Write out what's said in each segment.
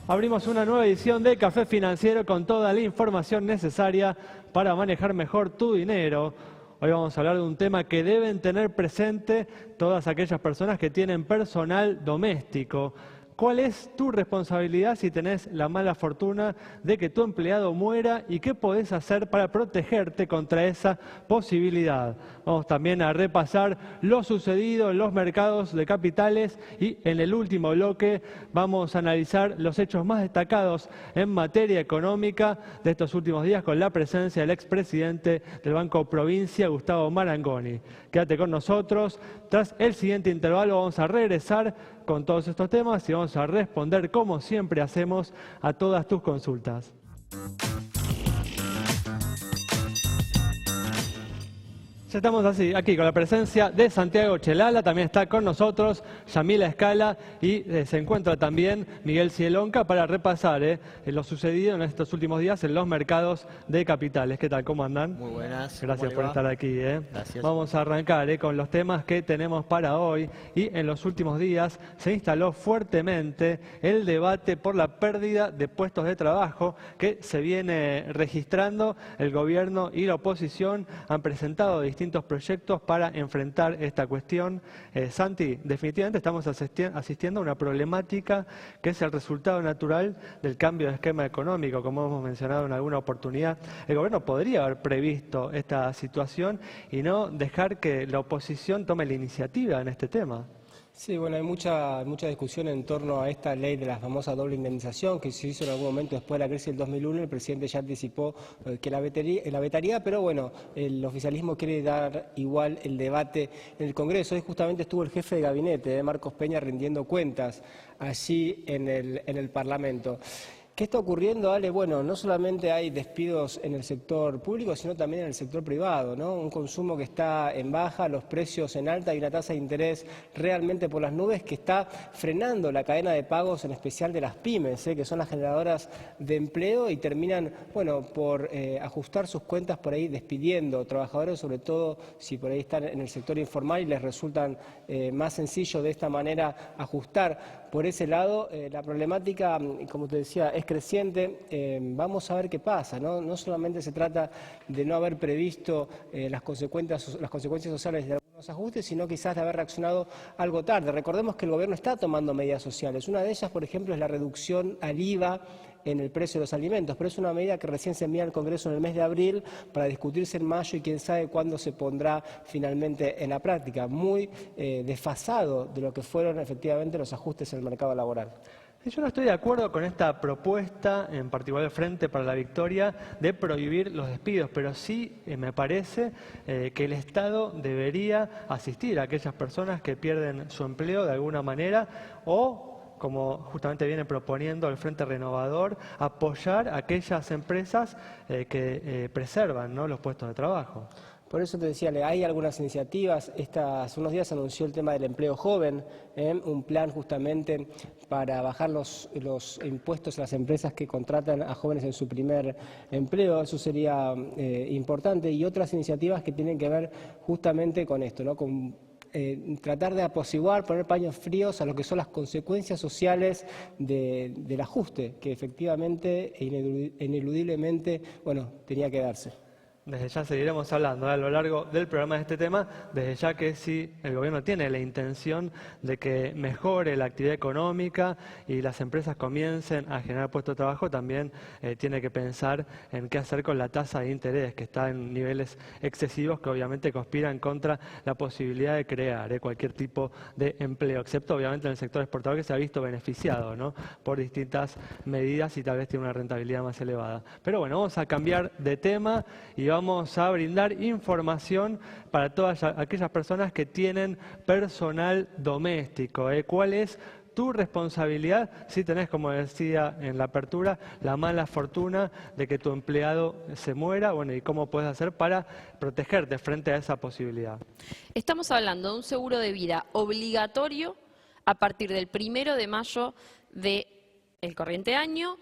Abrimos una nueva edición de Café Financiero con toda la información necesaria para manejar mejor tu dinero. Hoy vamos a hablar de un tema que deben tener presente todas aquellas personas que tienen personal doméstico. ¿Cuál es tu responsabilidad si tenés la mala fortuna de que tu empleado muera y qué podés hacer para protegerte contra esa posibilidad? Vamos también a repasar lo sucedido en los mercados de capitales y en el último bloque vamos a analizar los hechos más destacados en materia económica de estos últimos días con la presencia del expresidente del Banco Provincia, Gustavo Marangoni. Quédate con nosotros. Tras el siguiente intervalo vamos a regresar con todos estos temas y vamos a responder, como siempre hacemos, a todas tus consultas. Ya estamos aquí con la presencia de Santiago Chelala, también está con nosotros Yamila Escala y se encuentra también Miguel Cielonca para repasar lo sucedido en estos últimos días en los mercados de capitales. ¿Qué tal? ¿Cómo andan? Muy buenas. Gracias por estar aquí. Gracias. Vamos a arrancar con los temas que tenemos para hoy y en los últimos días se instaló fuertemente el debate por la pérdida de puestos de trabajo que se viene registrando. El gobierno y la oposición han presentado distintos proyectos para enfrentar esta cuestión. Santi, definitivamente estamos asistiendo a una problemática que es el resultado natural del cambio de esquema económico, como hemos mencionado en alguna oportunidad. El gobierno podría haber previsto esta situación y no dejar que la oposición tome la iniciativa en este tema. Sí, bueno, hay mucha discusión en torno a esta ley de la famosa doble indemnización que se hizo en algún momento después de la crisis del 2001. El presidente ya anticipó que la vetaría, pero bueno, el oficialismo quiere dar igual el debate en el Congreso. Hoy justamente estuvo el jefe de gabinete, Marcos Peña, rindiendo cuentas allí en el Parlamento. ¿Qué está ocurriendo, Ale? Bueno, no solamente hay despidos en el sector público, sino también en el sector privado, ¿no? Un consumo que está en baja, los precios en alta y una tasa de interés realmente por las nubes que está frenando la cadena de pagos, en especial de las pymes, que son las generadoras de empleo y terminan, bueno, por ajustar sus cuentas por ahí despidiendo trabajadores, sobre todo si por ahí están en el sector informal y les resultan más sencillo de esta manera ajustar. Por ese lado, la problemática, como te decía, es creciente. Vamos a ver qué pasa, ¿no? No solamente se trata de no haber previsto las consecuencias sociales de algunos ajustes, sino quizás de haber reaccionado algo tarde. Recordemos que el gobierno está tomando medidas sociales. Una de ellas, por ejemplo, es la reducción al IVA en el precio de los alimentos, pero es una medida que recién se envía al Congreso en el mes de abril para discutirse en mayo y quién sabe cuándo se pondrá finalmente en la práctica, muy desfasado de lo que fueron efectivamente los ajustes en el mercado laboral. Yo no estoy de acuerdo con esta propuesta, en particular el Frente para la Victoria, de prohibir los despidos, pero sí me parece que el Estado debería asistir a aquellas personas que pierden su empleo de alguna manera o, como justamente viene proponiendo el Frente Renovador, apoyar a aquellas empresas que preservan, ¿no?, los puestos de trabajo. Por eso te decía, hay algunas iniciativas. Hace unos días se anunció el tema del empleo joven, un plan justamente para bajar los impuestos a las empresas que contratan a jóvenes en su primer empleo. Eso sería importante. Y otras iniciativas que tienen que ver justamente con esto, ¿no? Con tratar de apaciguar, poner paños fríos a lo que son las consecuencias sociales del ajuste, que efectivamente e ineludiblemente, bueno, tenía que darse. Desde ya seguiremos hablando a lo largo del programa de este tema, desde ya que si el gobierno tiene la intención de que mejore la actividad económica y las empresas comiencen a generar puestos de trabajo, también tiene que pensar en qué hacer con la tasa de interés, que está en niveles excesivos que obviamente conspiran contra la posibilidad de crear cualquier tipo de empleo, excepto obviamente en el sector exportador que se ha visto beneficiado, ¿no?, por distintas medidas y tal vez tiene una rentabilidad más elevada. Pero bueno, vamos a cambiar de tema y vamos a brindar información para todas aquellas personas que tienen personal doméstico. ¿Cuál es tu responsabilidad si tenés, como decía en la apertura, la mala fortuna de que tu empleado se muera? Bueno, ¿y cómo puedes hacer para protegerte frente a esa posibilidad? Estamos hablando de un seguro de vida obligatorio a partir del 1 de mayo del corriente año,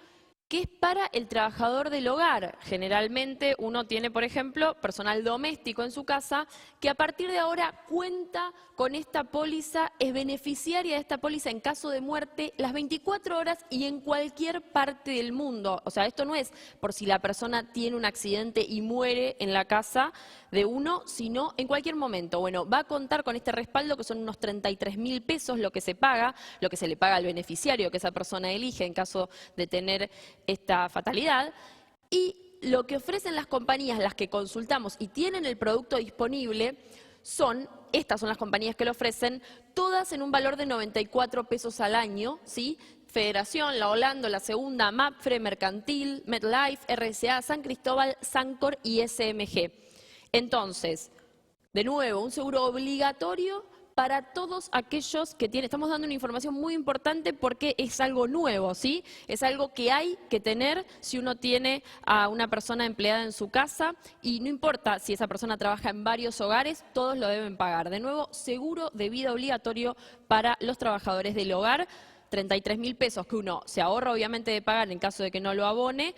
que es para el trabajador del hogar. Generalmente uno tiene, por ejemplo, personal doméstico en su casa que a partir de ahora cuenta con esta póliza, es beneficiaria de esta póliza en caso de muerte las 24 horas y en cualquier parte del mundo. O sea, esto no es por si la persona tiene un accidente y muere en la casa de uno, sino en cualquier momento. Bueno, va a contar con este respaldo que son unos 33.000 pesos lo que se paga, lo que se le paga al beneficiario que esa persona elige en caso de tener esta fatalidad, y lo que ofrecen las compañías, las que consultamos y tienen el producto disponible, estas son las compañías que lo ofrecen, todas en un valor de 94 pesos al año, ¿sí? Federación, La Holando, La Segunda, Mapfre, Mercantil, MetLife, RSA, San Cristóbal, Sancor y SMG. Entonces, de nuevo, un seguro obligatorio para todos aquellos que tienen. Estamos dando una información muy importante porque es algo nuevo, ¿sí? Es algo que hay que tener si uno tiene a una persona empleada en su casa y no importa si esa persona trabaja en varios hogares, todos lo deben pagar. De nuevo, seguro de vida obligatorio para los trabajadores del hogar, 33.000 pesos que uno se ahorra obviamente de pagar en caso de que no lo abone,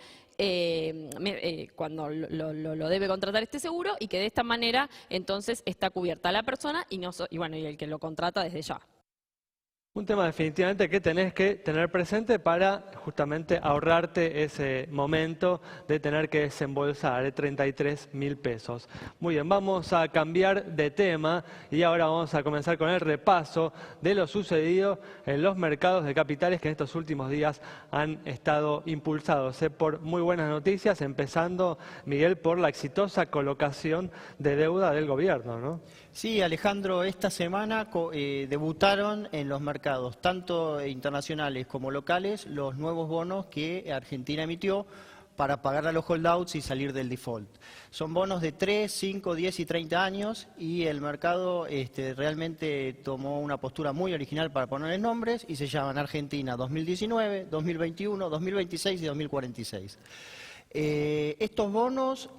cuando lo debe contratar este seguro, y que de esta manera entonces está cubierta la persona y el que lo contrata desde ya. Un tema definitivamente que tenés que tener presente para justamente ahorrarte ese momento de tener que desembolsar 33.000 pesos. Muy bien, vamos a cambiar de tema y ahora vamos a comenzar con el repaso de lo sucedido en los mercados de capitales que en estos últimos días han estado impulsados por muy buenas noticias, empezando, Miguel, por la exitosa colocación de deuda del gobierno, ¿no? Sí, Alejandro, esta semana debutaron en los mercados, tanto internacionales como locales, los nuevos bonos que Argentina emitió para pagar a los holdouts y salir del default. Son bonos de 3, 5, 10 y 30 años y el mercado realmente tomó una postura muy original para ponerles nombres y se llaman Argentina 2019, 2021, 2026 y 2046. Estos bonos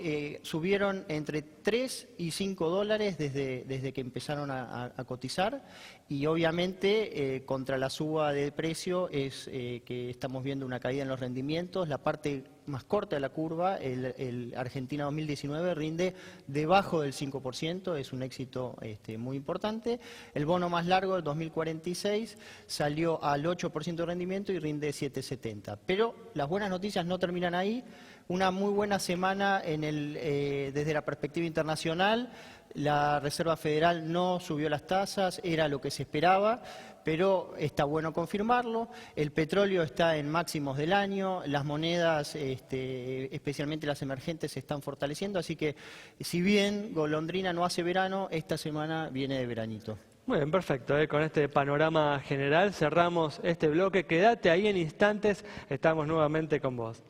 subieron entre 3 y 5 dólares desde que empezaron a cotizar y obviamente contra la suba de precio es que estamos viendo una caída en los rendimientos. La parte más corta de la curva, el Argentina 2019 rinde debajo del 5%, es un éxito muy importante. El bono más largo, el 2046, salió al 8% de rendimiento y rinde 7,70. Pero las buenas noticias no terminan ahí. Una muy buena semana desde la perspectiva internacional. La Reserva Federal no subió las tasas, era lo que se esperaba, pero está bueno confirmarlo. El petróleo está en máximos del año, las monedas, especialmente las emergentes, se están fortaleciendo, así que si bien golondrina no hace verano, esta semana viene de veranito. Muy bien, perfecto. Con este panorama general cerramos este bloque. Quédate ahí en instantes, estamos nuevamente con vos.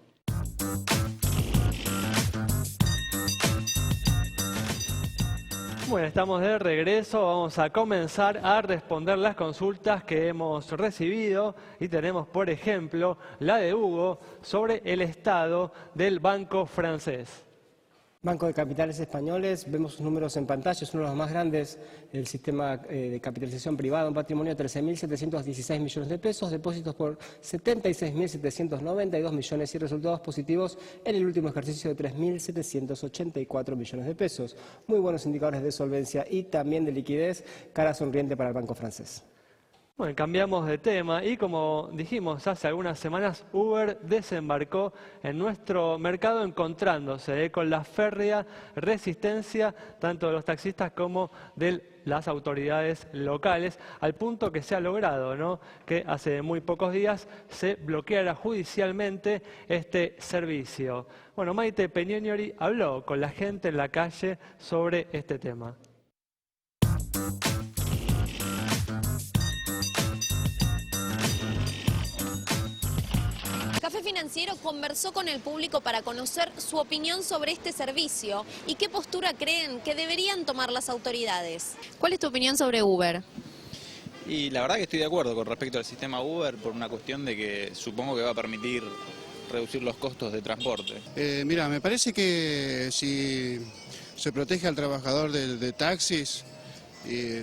Bueno, estamos de regreso, vamos a comenzar a responder las consultas que hemos recibido y tenemos, por ejemplo, la de Hugo sobre el estado del Banco Francés. Banco de Capitales Españoles, vemos sus números en pantalla, es uno de los más grandes del sistema de capitalización privada, un patrimonio de 13.716 millones de pesos, depósitos por 76.792 millones y resultados positivos en el último ejercicio de 3.784 millones de pesos. Muy buenos indicadores de solvencia y también de liquidez, cara sonriente para el Banco francés. Bueno, cambiamos de tema y como dijimos hace algunas semanas, Uber desembarcó en nuestro mercado encontrándose con la férrea resistencia tanto de los taxistas como de las autoridades locales, al punto que se ha logrado, ¿no?, que hace muy pocos días se bloqueara judicialmente este servicio. Bueno, Maite Peñoniori habló con la gente en la calle sobre este tema. Café Financiero conversó con el público para conocer su opinión sobre este servicio y qué postura creen que deberían tomar las autoridades. ¿Cuál es tu opinión sobre Uber? Y la verdad que estoy de acuerdo con respecto al sistema Uber por una cuestión de que supongo que va a permitir reducir los costos de transporte. Mira, me parece que si se protege al trabajador de taxis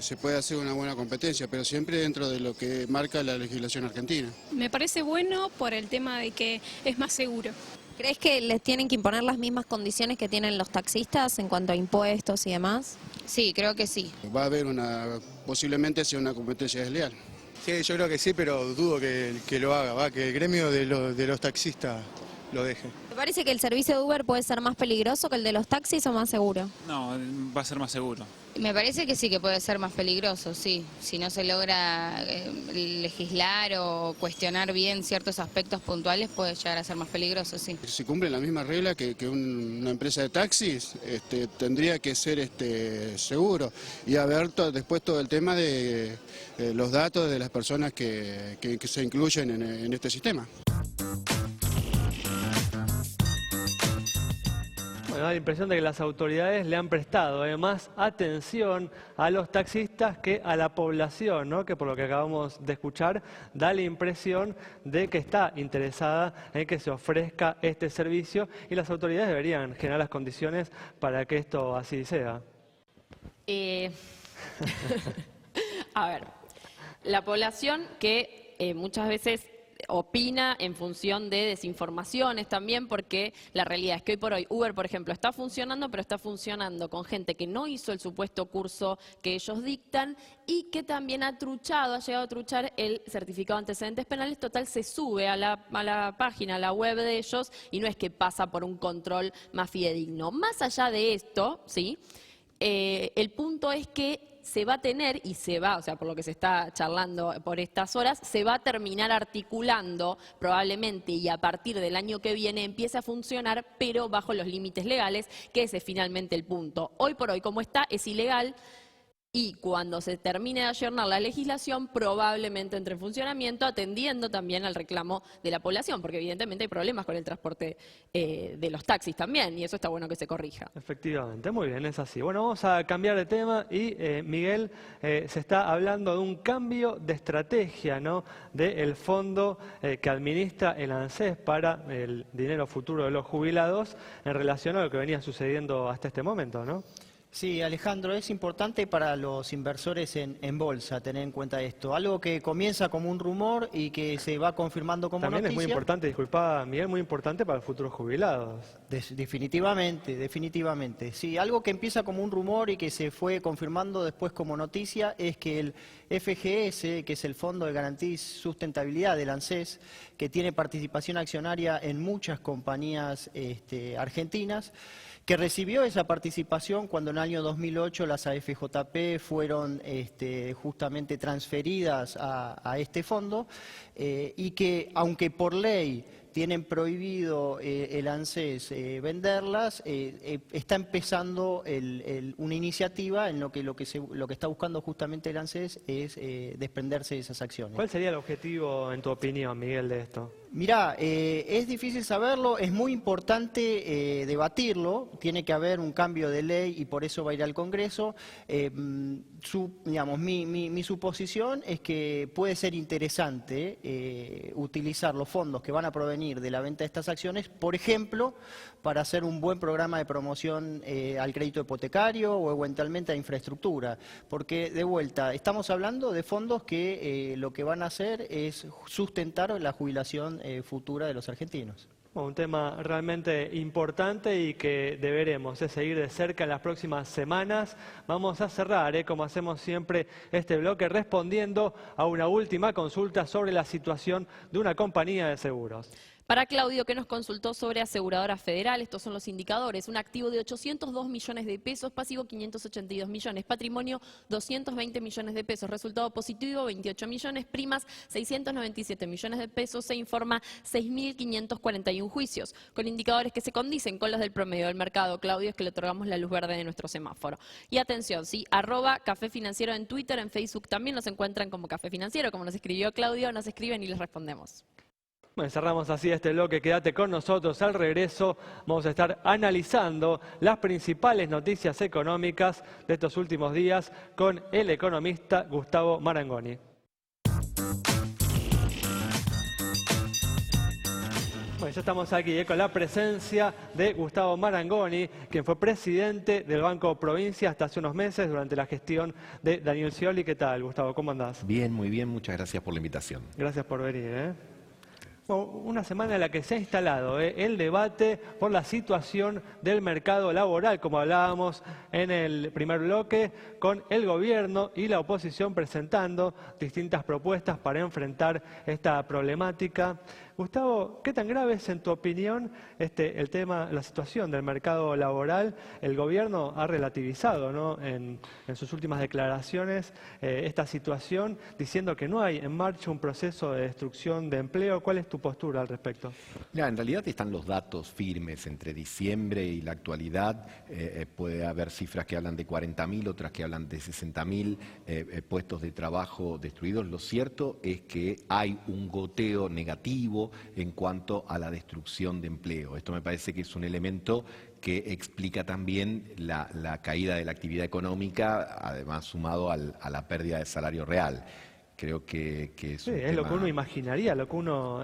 se puede hacer una buena competencia, pero siempre dentro de lo que marca la legislación argentina. Me parece bueno por el tema de que es más seguro. ¿Crees que les tienen que imponer las mismas condiciones que tienen los taxistas en cuanto a impuestos y demás? Sí, creo que sí. Va a haber posiblemente sea una competencia desleal. Sí, yo creo que sí, pero dudo que lo haga, que el gremio de los taxistas lo deje. ¿Te parece que el servicio de Uber puede ser más peligroso que el de los taxis o más seguro? No, va a ser más seguro. Me parece que sí, que puede ser más peligroso, sí. Si no se logra legislar o cuestionar bien ciertos aspectos puntuales, puede llegar a ser más peligroso, sí. Si cumplen la misma regla que una empresa de taxis, tendría que ser seguro y haber después todo el tema de los datos de las personas que se incluyen en este sistema. Bueno, da la impresión de que las autoridades le han prestado más atención a los taxistas que a la población, ¿no? Que por lo que acabamos de escuchar, da la impresión de que está interesada en que se ofrezca este servicio y las autoridades deberían generar las condiciones para que esto así sea. A ver, la población que muchas veces opina en función de desinformaciones también, porque la realidad es que hoy por hoy Uber, por ejemplo, está funcionando, pero está funcionando con gente que no hizo el supuesto curso que ellos dictan y que también ha llegado a truchar el certificado de antecedentes penales. Total, se sube a la página, a la web de ellos, y no es que pasa por un control más fidedigno. Más allá de esto, ¿sí? El punto es que se va a tener y se va, o sea, por lo que se está charlando por estas horas, se va a terminar articulando probablemente y a partir del año que viene empiece a funcionar, pero bajo los límites legales, que ese es finalmente el punto. Hoy por hoy, como está, es ilegal. Y cuando se termine de ayornar la legislación, probablemente entre en funcionamiento, atendiendo también al reclamo de la población, porque evidentemente hay problemas con el transporte de los taxis también, y eso está bueno que se corrija. Efectivamente, muy bien, es así. Bueno, vamos a cambiar de tema y, Miguel, se está hablando de un cambio de estrategia, ¿no? Del fondo que administra el ANSES para el dinero futuro de los jubilados en relación a lo que venía sucediendo hasta este momento, ¿no? Sí, Alejandro, es importante para los inversores en bolsa tener en cuenta esto. Algo que comienza como un rumor y que se va confirmando como También noticia. Es muy importante, disculpa Miguel, muy importante para los futuros jubilados. Definitivamente, definitivamente. Sí, algo que empieza como un rumor y que se fue confirmando después como noticia es que el FGS, que es el Fondo de Garantía y Sustentabilidad del ANSES, que tiene participación accionaria en muchas compañías argentinas, que recibió esa participación cuando en el año 2008 las AFJP fueron justamente transferidas a este fondo y que, aunque por ley tienen prohibido el ANSES venderlas, está empezando una iniciativa en lo que está buscando justamente el ANSES es desprenderse de esas acciones. ¿Cuál sería el objetivo, en tu opinión, Miguel, de esto? Mirá, es difícil saberlo, es muy importante debatirlo, tiene que haber un cambio de ley y por eso va a ir al Congreso. Mi suposición es que puede ser interesante utilizar los fondos que van a provenir de la venta de estas acciones, por ejemplo, para hacer un buen programa de promoción al crédito hipotecario o eventualmente a infraestructura, porque de vuelta, estamos hablando de fondos que lo que van a hacer es sustentar la jubilación futura de los argentinos. Un tema realmente importante y que deberemos seguir de cerca en las próximas semanas. Vamos a cerrar, como hacemos siempre, este bloque respondiendo a una última consulta sobre la situación de una compañía de seguros. Para Claudio, que nos consultó sobre Aseguradora Federal, estos son los indicadores: un activo de 802 millones de pesos, pasivo 582 millones, patrimonio 220 millones de pesos, resultado positivo 28 millones, primas 697 millones de pesos, se informa 6.541 juicios, con indicadores que se condicen con los del promedio del mercado. Claudio, es que le otorgamos la luz verde de nuestro semáforo. Y atención, ¿sí? @Café Financiero en Twitter, en Facebook también nos encuentran como Café Financiero, como nos escribió Claudio, nos escriben y les respondemos. Bueno, cerramos así este bloque, quédate con nosotros. Al regreso vamos a estar analizando las principales noticias económicas de estos últimos días con el economista Gustavo Marangoni. Bueno, ya estamos aquí con la presencia de Gustavo Marangoni, quien fue presidente del Banco Provincia hasta hace unos meses durante la gestión de Daniel Scioli. ¿Qué tal, Gustavo? ¿Cómo andás? Bien, muy bien. Muchas gracias por la invitación. Gracias por venir. Bueno, una semana en la que se ha instalado el debate por la situación del mercado laboral, como hablábamos en el primer bloque, con el gobierno y la oposición presentando distintas propuestas para enfrentar esta problemática. Gustavo, ¿qué tan grave es en tu opinión el tema, la situación del mercado laboral? El gobierno ha relativizado, ¿no?, en sus últimas declaraciones esta situación, diciendo que no hay en marcha un proceso de destrucción de empleo. ¿Cuál es tu postura al respecto? Mira, en realidad están los datos firmes entre diciembre y la actualidad. Puede haber cifras que hablan de 40.000, otras que hablan de 60.000 puestos de trabajo destruidos. Lo cierto es que hay un goteo negativo en cuanto a la destrucción de empleo. Esto me parece que es un elemento que explica también la caída de la actividad económica, además sumado a la pérdida de salario real. Creo que es sí, un es tema... lo que uno imaginaría, lo que uno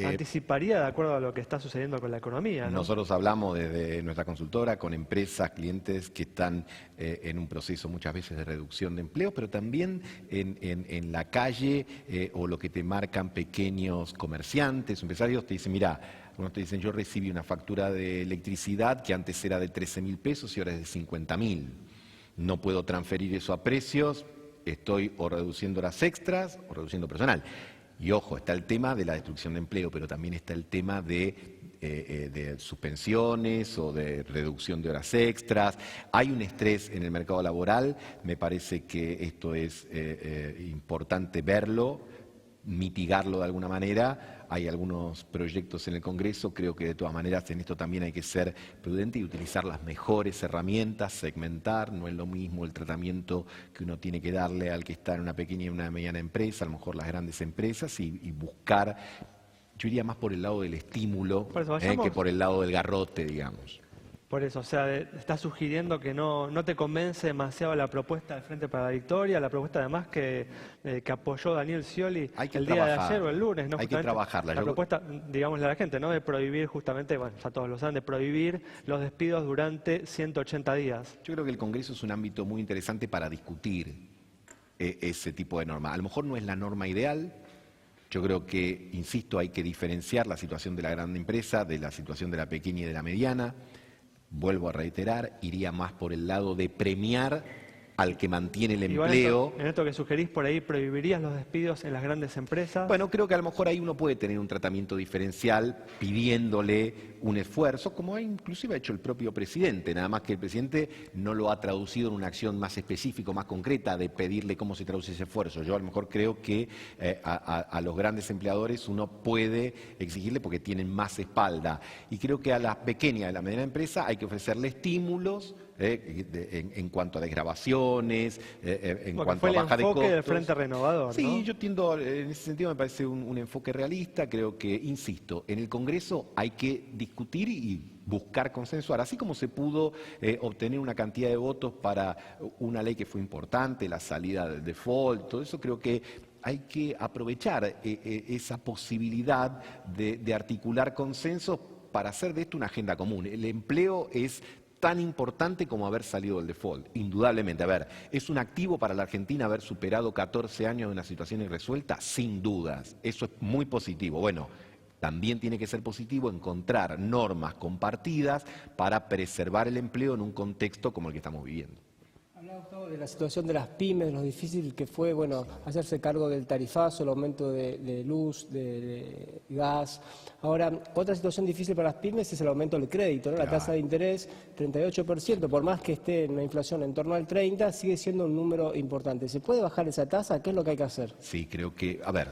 anticiparía de acuerdo a lo que está sucediendo con la economía, ¿no? Nosotros hablamos desde nuestra consultora con empresas, clientes que están en un proceso muchas veces de reducción de empleo, pero también en la calle o lo que te marcan pequeños comerciantes, empresarios, te dicen, mira, unos te dicen, yo recibí una factura de electricidad que antes era de 13.000 pesos y ahora es de 50.000. No puedo transferir eso a precios. Estoy o reduciendo horas extras o reduciendo personal. Y ojo, está el tema de la destrucción de empleo, pero también está el tema de suspensiones o de reducción de horas extras. Hay un estrés en el mercado laboral. Me parece que esto es importante verlo, mitigarlo de alguna manera. Hay algunos proyectos en el Congreso, creo que de todas maneras en esto también hay que ser prudente y utilizar las mejores herramientas, segmentar, no es lo mismo el tratamiento que uno tiene que darle al que está en una pequeña y una mediana empresa, a lo mejor las grandes empresas, y buscar, yo iría más por el lado del estímulo que por el lado del garrote, digamos. Por eso, o sea, estás sugiriendo que no te convence demasiado la propuesta del Frente para la Victoria, la propuesta además que apoyó Daniel Scioli el día de ayer o el lunes, ¿no? Hay que trabajarla. La propuesta, digámosle a la gente, ¿no?, de prohibir justamente, bueno, ya todos lo saben, de prohibir los despidos durante 180 días. Yo creo que el Congreso es un ámbito muy interesante para discutir ese tipo de norma. A lo mejor no es la norma ideal. Yo creo que, insisto, hay que diferenciar la situación de la gran empresa de la situación de la pequeña y de la mediana. Vuelvo a reiterar, iría más por el lado de premiar al que mantiene el empleo. En esto que sugerís, por ahí, ¿prohibirías los despidos en las grandes empresas? Bueno, creo que a lo mejor ahí uno puede tener un tratamiento diferencial pidiéndole un esfuerzo, como ha inclusive hecho el propio presidente, nada más que el presidente no lo ha traducido en una acción más específica, más concreta, de pedirle cómo se traduce ese esfuerzo. Yo a lo mejor creo que a los grandes empleadores uno puede exigirle porque tienen más espalda. Y creo que a las pequeñas y a la mediana empresa hay que ofrecerle estímulos en cuanto a desgravaciones, en cuanto a baja de costos. El enfoque del Frente Renovador, sí, ¿no? Yo tiendo, en ese sentido me parece un enfoque realista. Creo que, insisto, en el Congreso hay que discutir y buscar consensuar, así como se pudo obtener una cantidad de votos para una ley que fue importante, la salida del default, todo eso. Creo que hay que aprovechar esa posibilidad de articular consensos para hacer de esto una agenda común. El empleo es tan importante como haber salido del default, indudablemente. A ver, ¿es un activo para la Argentina haber superado 14 años de una situación irresuelta? Sin dudas, eso es muy positivo. Bueno, también tiene que ser positivo encontrar normas compartidas para preservar el empleo en un contexto como el que estamos viviendo. Hablaba Gustavo de la situación de las pymes, de lo difícil que fue, bueno, hacerse cargo del tarifazo, el aumento de luz, de gas. Ahora, otra situación difícil para las pymes es el aumento del crédito, ¿no? La tasa de interés, 38%, por más que esté en una inflación en torno al 30%, sigue siendo un número importante. ¿Se puede bajar esa tasa? ¿Qué es lo que hay que hacer? Sí, creo que, a ver,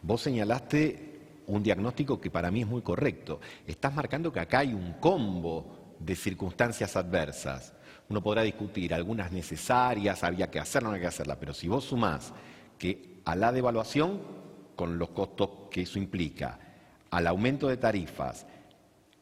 vos señalaste un diagnóstico que para mí es muy correcto. Estás marcando que acá hay un combo de circunstancias adversas. Uno podrá discutir algunas necesarias, había que hacerla, no había que hacerla, pero si vos sumás que a la devaluación, con los costos que eso implica, al aumento de tarifas,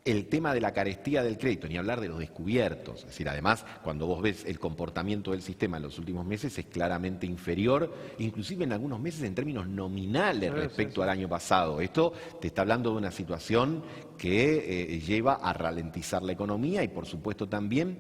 el tema de la carestía del crédito, ni hablar de los descubiertos. Es decir, además, cuando vos ves el comportamiento del sistema en los últimos meses, es claramente inferior, inclusive en algunos meses en términos nominales respecto al año pasado. Esto te está hablando de una situación que lleva a ralentizar la economía y, por supuesto, también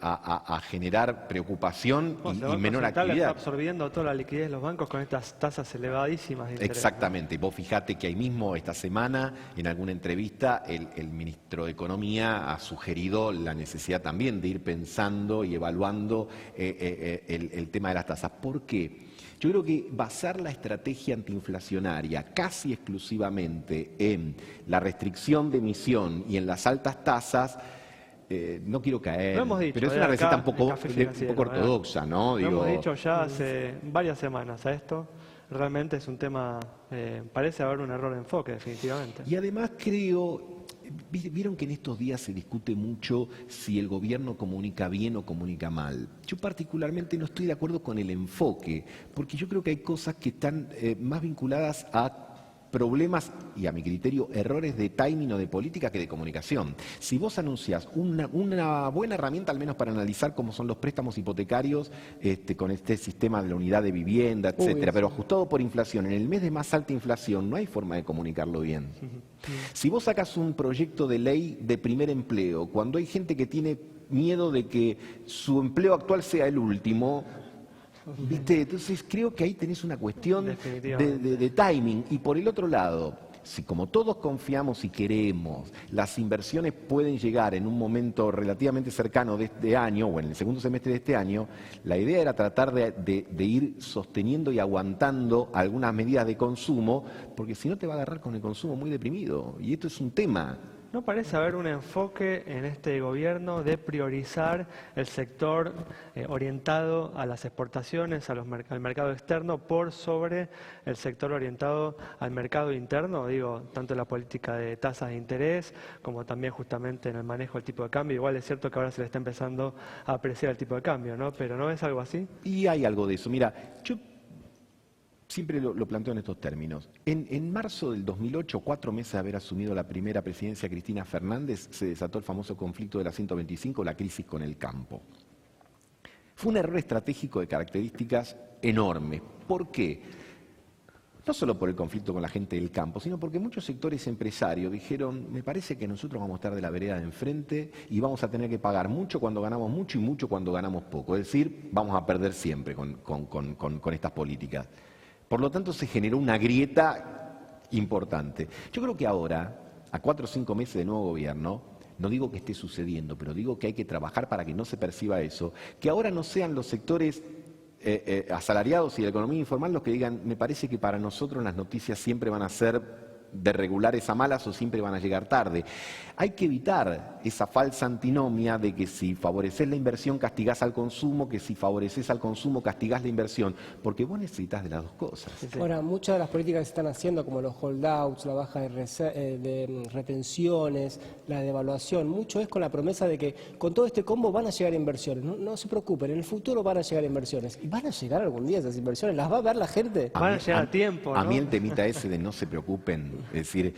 a generar preocupación y menor actividad. Está absorbiendo toda la liquidez de los bancos con estas tasas elevadísimas de interés. Exactamente. Vos fijate que ahí mismo, esta semana, en alguna entrevista, el ministro de Economía ha sugerido la necesidad también de ir pensando y evaluando el tema de las tasas. ¿Por qué? Yo creo que basar la estrategia antiinflacionaria casi exclusivamente en la restricción de emisión y en las altas tasas, no quiero caer, pero es una receta un poco ortodoxa, ¿no? Lo hemos dicho ya hace varias semanas a esto. Realmente es un tema, parece haber un error de enfoque, definitivamente. Y además creo, vieron que en estos días se discute mucho si el gobierno comunica bien o comunica mal. Yo particularmente no estoy de acuerdo con el enfoque, porque yo creo que hay cosas que están más vinculadas a problemas y, a mi criterio, errores de timing o de política que de comunicación. Si vos anuncias una buena herramienta, al menos para analizar cómo son los préstamos hipotecarios con este sistema de la unidad de vivienda, etcétera, pero ajustado por inflación, en el mes de más alta inflación no hay forma de comunicarlo bien. Si vos sacas un proyecto de ley de primer empleo, cuando hay gente que tiene miedo de que su empleo actual sea el último, ¿viste? Entonces creo que ahí tenés una cuestión de timing. Y por el otro lado, si como todos confiamos y queremos, las inversiones pueden llegar en un momento relativamente cercano de este año o en el segundo semestre de este año, la idea era tratar de ir sosteniendo y aguantando algunas medidas de consumo, porque si no te va a agarrar con el consumo muy deprimido. Y esto es un tema. ¿No parece haber un enfoque en este gobierno de priorizar el sector orientado a las exportaciones, al mercado externo, por sobre el sector orientado al mercado interno? Digo, tanto en la política de tasas de interés como también justamente en el manejo del tipo de cambio. Igual es cierto que ahora se le está empezando a apreciar el tipo de cambio, ¿no? Pero ¿no es algo así? Y hay algo de eso. Mira, yo siempre lo planteo en estos términos. En marzo del 2008, 4 meses de haber asumido la primera presidencia Cristina Fernández, se desató el famoso conflicto de la 125, la crisis con el campo. Fue un error estratégico de características enormes. ¿Por qué? No solo por el conflicto con la gente del campo, sino porque muchos sectores empresarios dijeron, me parece que nosotros vamos a estar de la vereda de enfrente y vamos a tener que pagar mucho cuando ganamos mucho y mucho cuando ganamos poco. Es decir, vamos a perder siempre con estas políticas. Por lo tanto, se generó una grieta importante. Yo creo que ahora, a 4 o 5 meses de nuevo gobierno, no digo que esté sucediendo, pero digo que hay que trabajar para que no se perciba eso, que ahora no sean los sectores asalariados y de la economía informal los que digan, me parece que para nosotros las noticias siempre van a ser de regulares a malas o siempre van a llegar tarde. Hay que evitar esa falsa antinomia de que si favoreces la inversión castigás al consumo, que si favoreces al consumo castigás la inversión, porque vos necesitas de las dos cosas. Ahora, muchas de las políticas que se están haciendo, como los holdouts, la baja de retenciones, la devaluación, mucho es con la promesa de que con todo este combo van a llegar inversiones. No se preocupen, en el futuro van a llegar inversiones. ¿Y van a llegar algún día esas inversiones? ¿Las va a ver la gente? Van a llegar a tiempo, ¿no? A mí el temita ese de no se preocupen, es decir,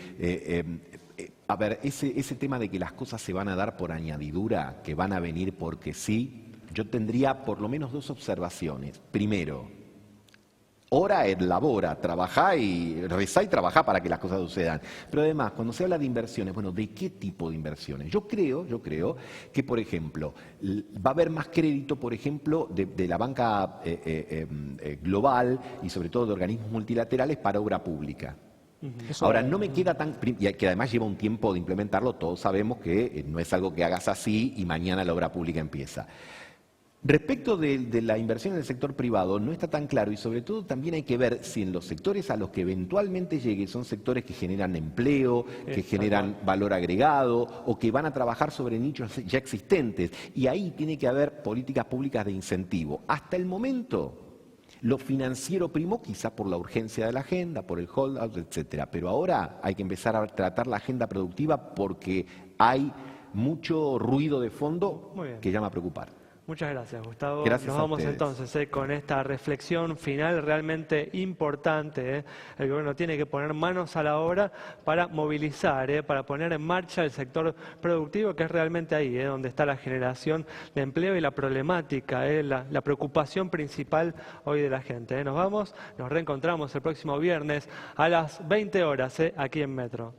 a ver, ese tema de que las cosas se van a dar por añadidura, que van a venir porque sí, yo tendría por lo menos 2 observaciones. Primero, ora et labora, trabajá y rezá y trabajá para que las cosas sucedan. Pero además, cuando se habla de inversiones, bueno, ¿de qué tipo de inversiones? Yo creo que, por ejemplo, va a haber más crédito, por ejemplo, de la banca global y sobre todo de organismos multilaterales para obra pública. Ahora, no me queda tan... Y que además lleva un tiempo de implementarlo, todos sabemos que no es algo que hagas así y mañana la obra pública empieza. Respecto de la inversión en el sector privado, no está tan claro y sobre todo también hay que ver si en los sectores a los que eventualmente llegue son sectores que generan empleo, que generan valor agregado o que van a trabajar sobre nichos ya existentes. Y ahí tiene que haber políticas públicas de incentivo. Hasta el momento... Lo financiero primó quizá por la urgencia de la agenda, por el holdout, etcétera. Pero ahora hay que empezar a tratar la agenda productiva porque hay mucho ruido de fondo que llama a preocupar. Muchas gracias, Gustavo. Gracias Nos a vamos ustedes. entonces con esta reflexión final realmente importante. El gobierno tiene que poner manos a la obra para movilizar, para poner en marcha el sector productivo, que es realmente ahí, donde está la generación de empleo y la problemática, la preocupación principal hoy de la gente. Nos vamos, nos reencontramos el próximo viernes a las 20 horas aquí en Metro.